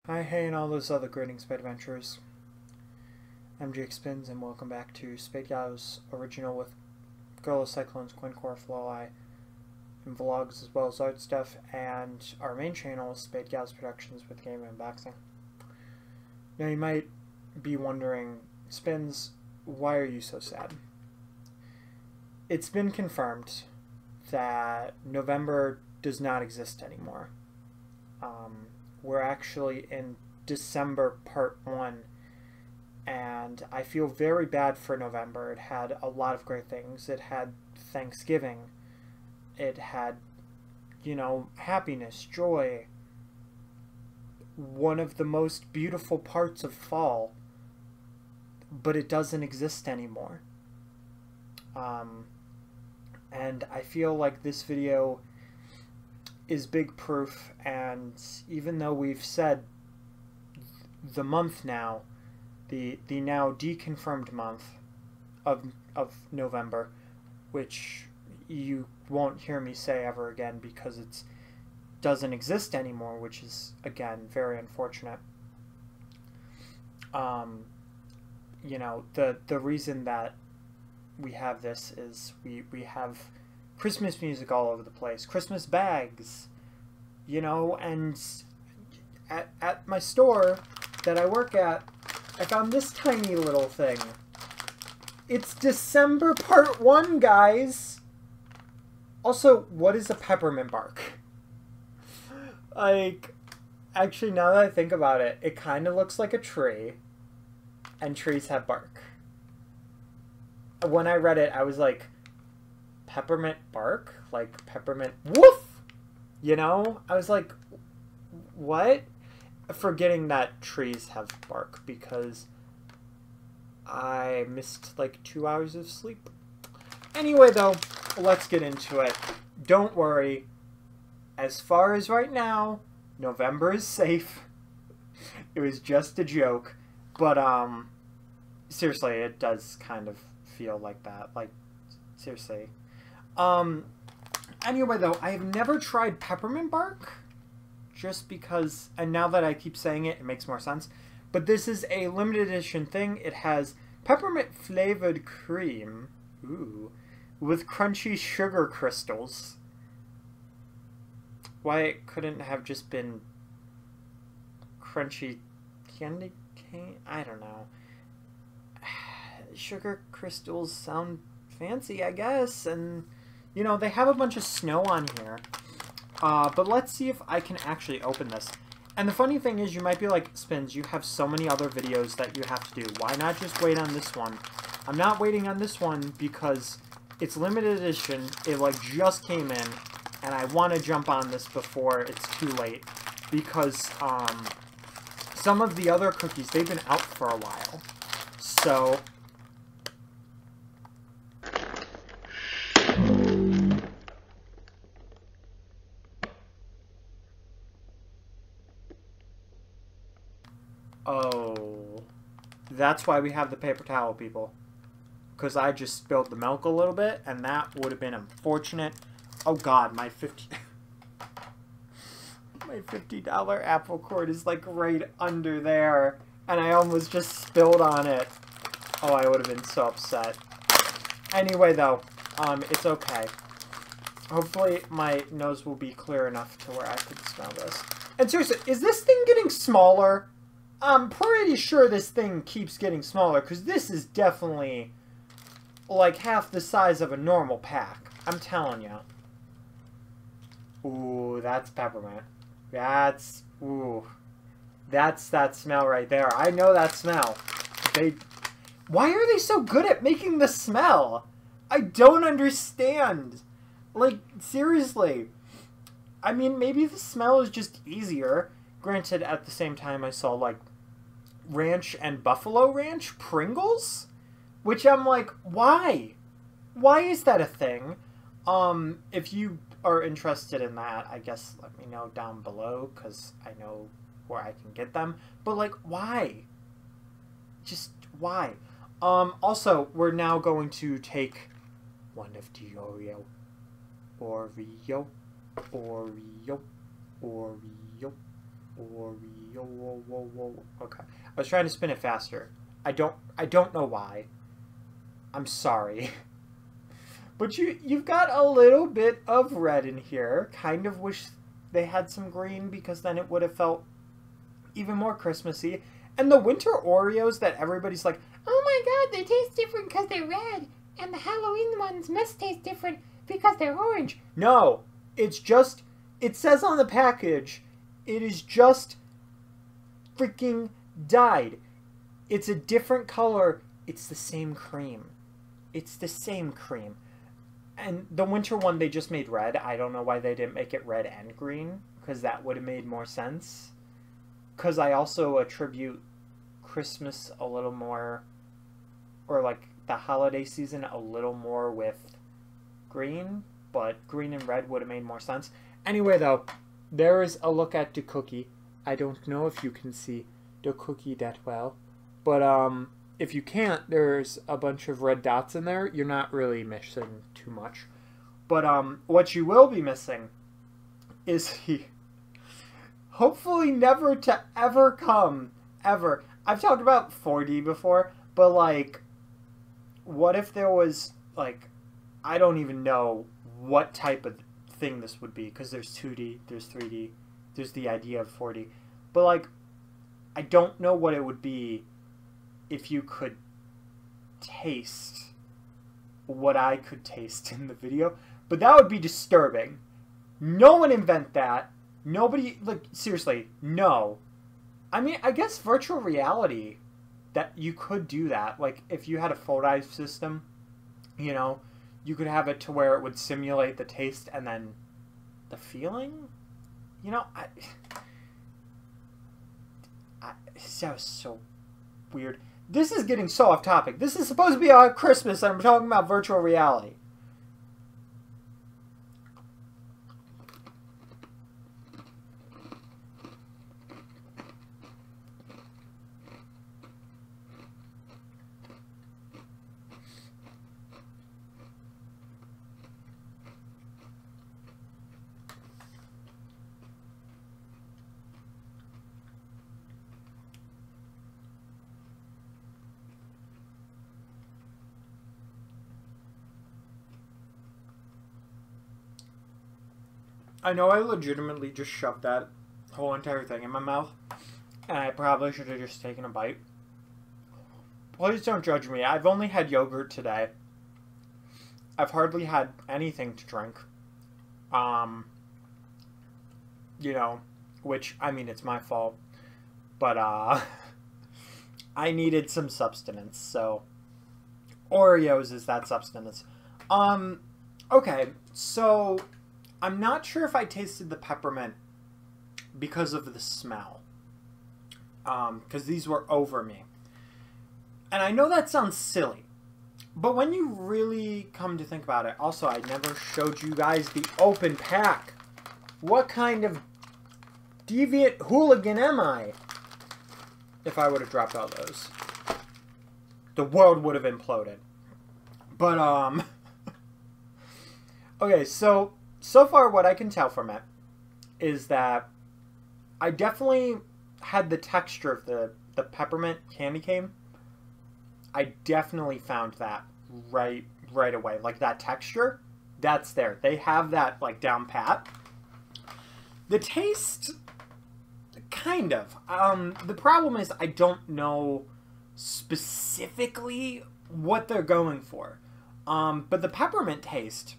Hi, hey, and all those other greeting Spade Adventurers. I'm Jake Spins, and welcome back to Spade Gal's original with Gorilla Cyclones, Quincore, Floweye, and vlogs as well as art stuff, and our main channel is Spade Gal's Productions with game unboxing. Now you might be wondering, Spins, why are you so sad? It's been confirmed that November does not exist anymore. We're actually in December part 1, and I feel very bad for November. It had a lot of great things. It had Thanksgiving. It had, happiness, joy. One of the most beautiful parts of fall, but it doesn't exist anymore. And I feel like this video is big proof, and even though we've said the month now, the now deconfirmed month of November, which you won't hear me say ever again because it doesn't exist anymore, which is again very unfortunate. The reason that we have this is we have Christmas music all over the place, Christmas bags, and at my store that I work at, I found this tiny little thing. It's December part 1, guys! Also, what is a peppermint bark? Actually, now that I think about it, it kind of looks like a tree, and trees have bark. When I read it, I was like, peppermint bark? Like peppermint woof? I was like, what? Forgetting that trees have bark because I missed like 2 hours of sleep. Anyway, though, let's get into it. Don't worry. As far as right now, November is safe. It was just a joke. But, seriously, it does kind of feel like that. Like, seriously. Anyway, though, I have never tried peppermint bark, just because, and now that I keep saying it, it makes more sense. But this is a limited edition thing. It has peppermint flavored cream, ooh, with crunchy sugar crystals. Why it couldn't have just been crunchy candy cane? I don't know. Sugar crystals sound fancy, I guess, and they have a bunch of snow on here. But let's see if I can actually open this. And the funny thing is, you might be like, Spins, you have so many other videos that you have to do. Why not just wait on this one? I'm not waiting on this one because it's limited edition. It just came in, and I want to jump on this before it's too late. Because some of the other cookies, they've been out for a while. So oh, that's why we have the paper towel, people. Because I just spilled the milk a little bit, and that would have been unfortunate. Oh God, my $50 apple cord is like right under there, and I almost just spilled on it. Oh, I would have been so upset. Anyway, though, it's okay. Hopefully, my nose will be clear enough to where I can smell this. And seriously, is this thing getting smaller? I'm pretty sure this thing keeps getting smaller, because this is definitely like half the size of a normal pack. I'm telling you. Ooh, that's peppermint. That's that smell right there. I know that smell. Why are they so good at making the smell? I don't understand. Like, seriously. I mean, maybe the smell is just easier. Granted, at the same time, I saw, like, ranch and buffalo ranch Pringles? Which I'm like, why? Why is that a thing? If you are interested in that, I guess let me know down below, because I know where I can get them. But, like, why? Just, why? Also, we're now going to take one of the Oreo. Oreo. Oreo. Whoa, whoa, whoa. Okay. I was trying to spin it faster. I don't know why. I'm sorry. But you've got a little bit of red in here. Kind of wish they had some green because then it would have felt even more Christmassy. And the winter Oreos that everybody's like, oh my god, they taste different because they're red. And the Halloween ones must taste different because they're orange. No, it's just, it says on the package, it is just freaking dyed. It's a different color. It's the same cream. It's the same cream. And the winter one, they just made red. I don't know why they didn't make it red and green, because that would have made more sense. Because I also attribute Christmas a little more, or like the holiday season a little more with green, but green and red would have made more sense. Anyway, though, there is a look at the cookie. I don't know if you can see the cookie that well, but if you can't, there's a bunch of red dots in there. You're not really missing too much. But what you will be missing is the hopefully never to ever come, ever. I've talked about 4D before, but like, what if there was, like, I don't even know what type of thing this would be, because there's 2D, there's 3D, there's the idea of 4D. But like, I don't know what it would be if you could taste what I could taste in the video. But that would be disturbing. No one invent that. Nobody, like, seriously, no. I mean, I guess virtual reality, that you could do that. Like, if you had a photo system, you know, you could have it to where it would simulate the taste and then the feeling. You know, it sounds so weird. This is getting so off topic. This is supposed to be about Christmas, and I'm talking about virtual reality. I know I legitimately just shoved that whole entire thing in my mouth, and I probably should have just taken a bite. Please don't judge me. I've only had yogurt today. I've hardly had anything to drink. You know, which, I mean, it's my fault. But, I needed some substance, so Oreos is that substance. Okay, so I'm not sure if I tasted the peppermint because of the smell. Because these were over me. And I know that sounds silly, but when you really come to think about it, also, I never showed you guys the open pack. What kind of deviant hooligan am I? If I would have dropped all those, the world would have imploded. But, okay, so far what I can tell from it is that I definitely had the texture of the peppermint candy cane. I definitely found that right away. Like, that texture, that's there. They have that, like, down pat. The taste, kind of. The problem is I don't know specifically what they're going for. But the peppermint taste,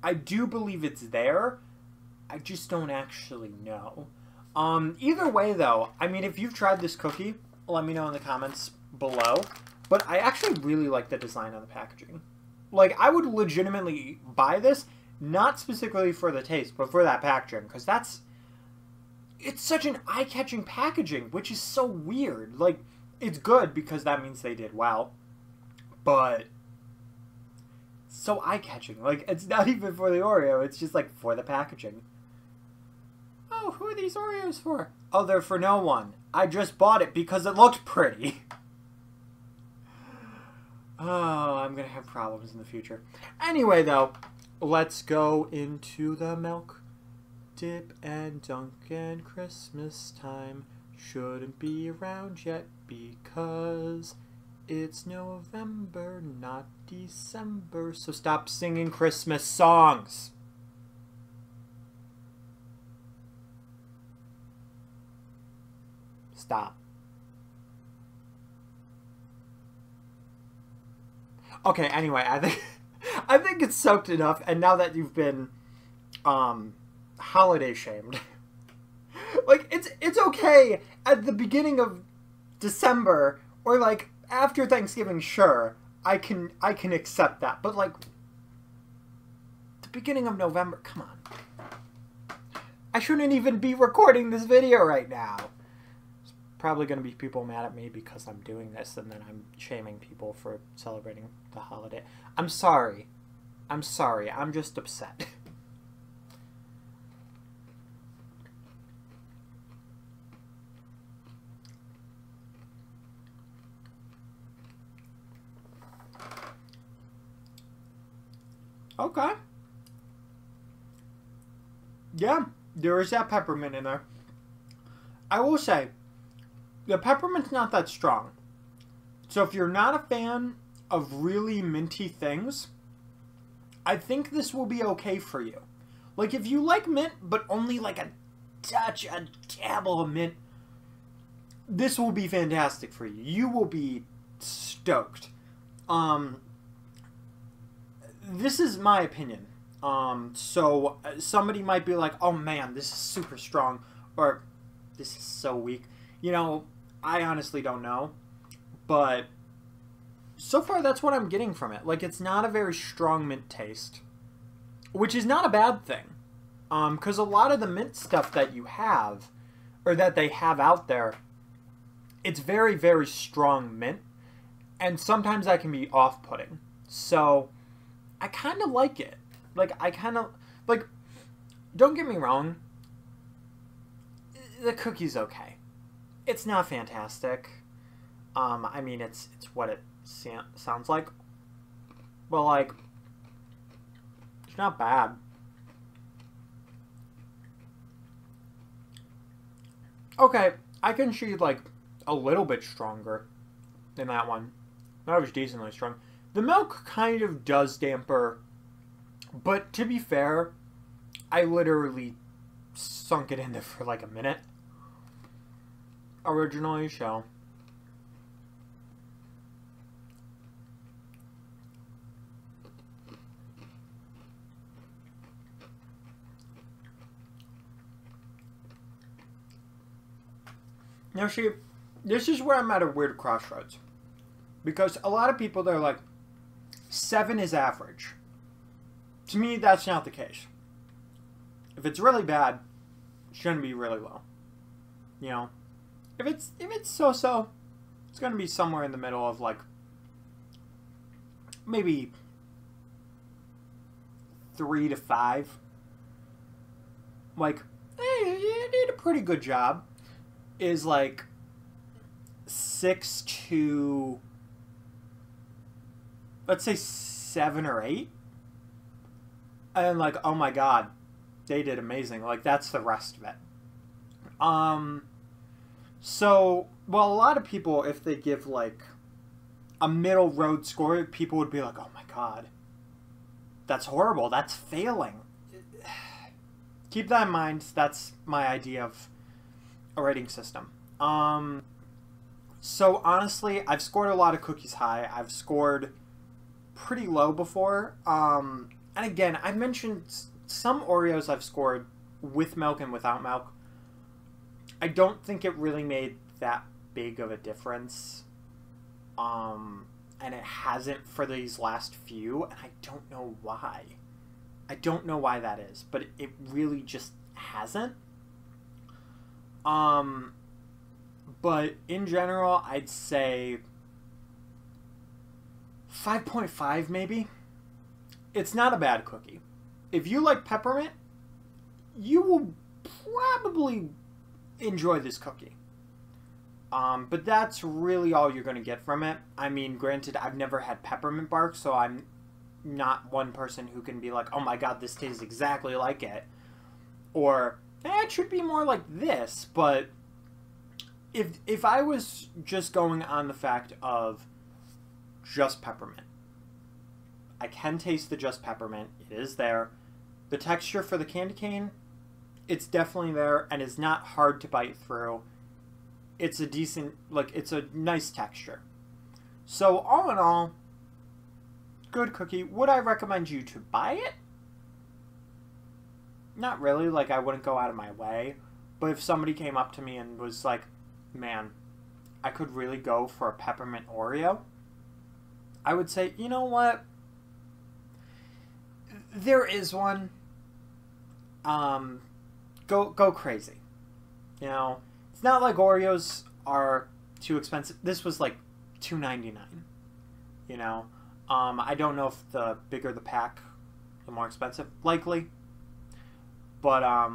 I do believe it's there. I just don't actually know. Either way, though, I mean, if you've tried this cookie, let me know in the comments below. But I actually really like the design on the packaging. Like, I would legitimately buy this, not specifically for the taste, but for that packaging. Because it's such an eye-catching packaging, which is so weird. Like, it's good because that means they did well. But so eye-catching. Like, it's not even for the Oreo. It's just, like, for the packaging. Oh, who are these Oreos for? Oh, they're for no one. I just bought it because it looked pretty. Oh, I'm going to have problems in the future. Anyway, though, let's go into the milk Dip and Dunk and Christmas time shouldn't be around yet because it's November, not December. So stop singing Christmas songs. Stop. Okay, anyway, I think it's soaked enough, and now that you've been holiday shamed, like it's okay at the beginning of December or like after Thanksgiving, sure, I can accept that, but like the beginning of November, come on. I shouldn't even be recording this video right now. There's probably going to be people mad at me because I'm doing this and then I'm shaming people for celebrating the holiday. I'm sorry. I'm sorry. I'm just upset. Okay. Yeah, there is that peppermint in there. I will say, the peppermint's not that strong. So if you're not a fan of really minty things, I think this will be okay for you. Like, if you like mint, but only like a dabble of mint, this will be fantastic for you. You will be stoked. This is my opinion. So somebody might be like, oh man, this is super strong, or this is so weak. You know, I honestly don't know, but so far that's what I'm getting from it. Like, it's not a very strong mint taste, which is not a bad thing. Because a lot of the mint stuff that you have, or that they have out there, it's very, very strong mint, and sometimes that can be off-putting. So I kind of like it. Like, like, don't get me wrong, the cookie's okay. It's not fantastic. I mean, it's what it sounds like. But, like, it's not bad. Okay, I can see, like, a little bit stronger than that one. That was decently strong. The milk kind of does damper, but to be fair, I literally sunk it in there for like a minute originally, so. Now see, this is where I'm at a weird crossroads. Because a lot of people, they're like, 7 is average. To me, that's not the case. If it's really bad, it shouldn't be really low. You know? If it's so-so, it's going to be somewhere in the middle of, like, maybe 3 to 5. Like, hey, you did a pretty good job. Is, like, 6 to, let's say, 7 or 8. And, like, oh my god, they did amazing. Like, that's the rest of it. So, well, a lot of people, if they give, like, a middle road score, people would be like, oh my god, that's horrible, that's failing. Keep that in mind. That's my idea of a rating system. So, honestly, I've scored a lot of cookies high. I've scored pretty low before. And again, I mentioned some Oreos I've scored with milk and without milk. I don't think it really made that big of a difference. And it hasn't for these last few, and I don't know why. I don't know why that is, but it really just hasn't. But in general, I'd say 5.5 maybe. It's not a bad cookie. If you like peppermint, you will probably enjoy this cookie. But that's really all you're going to get from it. I mean, granted, I've never had peppermint bark, so I'm not one person who can be like, oh my god, this tastes exactly like it. Or, it should be more like this, but if I was just going on the fact of just peppermint, I can taste the just peppermint. It is there. The texture for the candy cane, it's definitely there and is not hard to bite through. It's a decent, like, it's a nice texture. So all in all, good cookie. Would I recommend you to buy it? Not really. Like, I wouldn't go out of my way. But if somebody came up to me and was like, man, I could really go for a peppermint Oreo, I would say, you know what? There is one. Go crazy. You know, it's not like Oreos are too expensive. This was like $2.99. You know, I don't know if the bigger the pack, the more expensive. Likely. But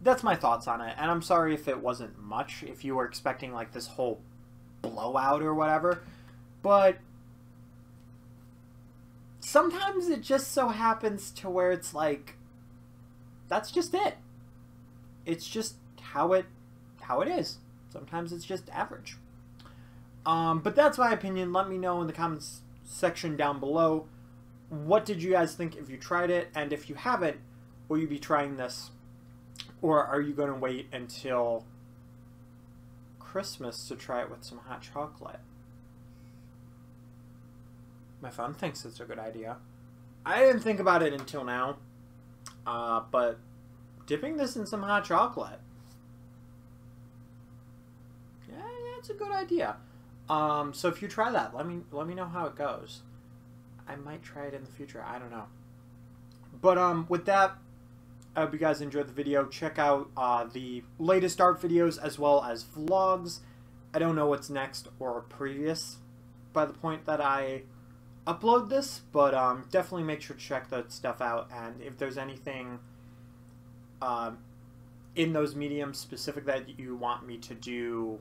that's my thoughts on it. And I'm sorry if it wasn't much. If you were expecting like this whole blowout or whatever, but sometimes it just so happens to where it's like, that's just it. It's just how it is. Sometimes it's just average. But that's my opinion. Let me know in the comments section down below. What did you guys think if you tried it? And if you haven't, will you be trying this? Or are you going to wait until Christmas to try it with some hot chocolate? My phone thinks it's a good idea. I didn't think about it until now. But dipping this in some hot chocolate, yeah, it's a good idea. So if you try that, let me know how it goes. I might try it in the future. I don't know. But with that, I hope you guys enjoyed the video. Check out the latest art videos as well as vlogs. I don't know what's next or previous by the point that I upload this, but definitely make sure to check that stuff out. And if there's anything in those mediums specific that you want me to do,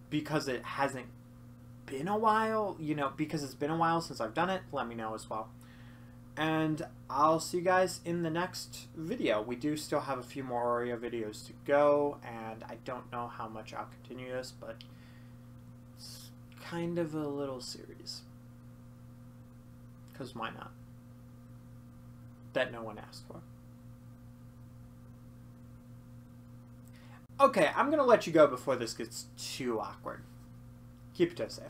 because it hasn't been a while, you know, because it's been a while since I've done it, let me know as well. And I'll see you guys in the next video. We do still have a few more Oreo videos to go, and I don't know how much I'll continue this, but it's kind of a little series. Because why not? That no one asked for. Okay, I'm going to let you go before this gets too awkward. Keep it safe.